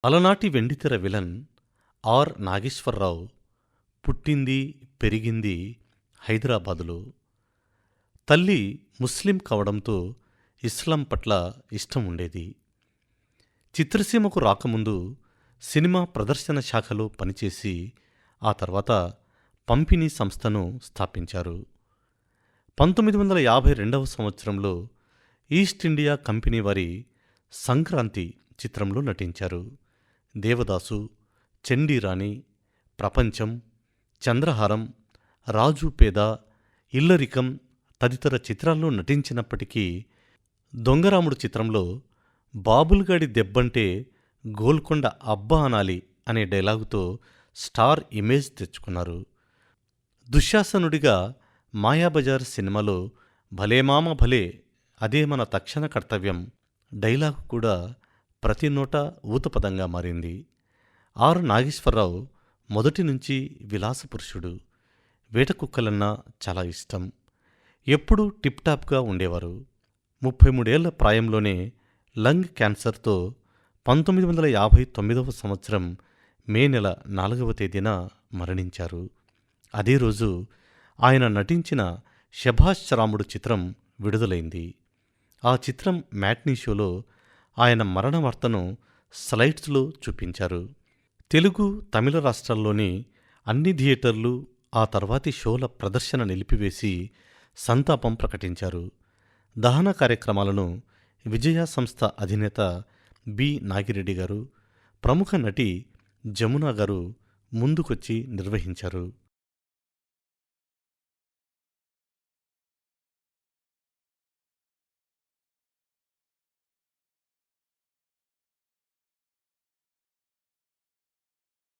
అలనాటి వెండితెర villain or Nageswararao పుట్టింది, పెరిగింది హైదరాబాదులో. తల్లి ముస్లిం కావడంతో ఇస్లాం పట్ల ఇష్టం ఉండేది. చిత్రసీమకు రాకముందు సినిమా ప్రదర్శన శాఖలో పనిచేసి ఆ తర్వాత పంపిణీ సంస్థను స్థాపించారు. 1952వ సంవత్సరంలో ఈస్ట్ ఇండియా కంపెనీ వారి సంక్రాంతి చిత్రంలో నటించారు. దేవదాసు, చండీరాణి, ప్రపంచం, చంద్రహారం, రాజు పేద, ఇల్లరికం తదితర చిత్రాల్లో నటించినప్పటికీ దొంగరాముడు చిత్రంలో బాబుల్గాడి దెబ్బంటే గోల్కొండ అబ్బా అనాలి అనే డైలాగుతో స్టార్ ఇమేజ్ తెచ్చుకున్నారు. దుశ్శాసనుడిగా మాయాబజార్ సినిమాలో భలేమామ భలే అదే మన తక్షణ కర్తవ్యం డైలాగు కూడా ప్రతి నోట ఊతపదంగా మారింది. ఆర్ నాగేశ్వరరావు మొదటి నుంచి విలాసపురుషుడు. వేటకుక్కలన్నా చాలా ఇష్టం. ఎప్పుడూ టిప్టాప్గా ఉండేవారు. 33 ఏళ్ల ప్రాయంలోనే లంగ్ క్యాన్సర్తో 1959వ సంవత్సరం మే నెల 4వ తేదీన మరణించారు. అదే రోజు ఆయన నటించిన శభాష్ రాముడు చిత్రం విడుదలైంది. ఆ చిత్రం మ్యాట్నీ షోలో ఆయన మరణ వార్తను స్లైడ్స్లో చూపించారు. తెలుగు, తమిళ రాష్ట్రాల్లోని అన్ని థియేటర్లు ఆ తర్వాతి షోల ప్రదర్శన నిలిపివేసి సంతాపం ప్రకటించారు. దహన కార్యక్రమాలను విజయ సంస్థ అధినేత బి నాగిరెడ్డి గారు, ప్రముఖ నటి జమున గారు ముందుకొచ్చి నిర్వహించారు.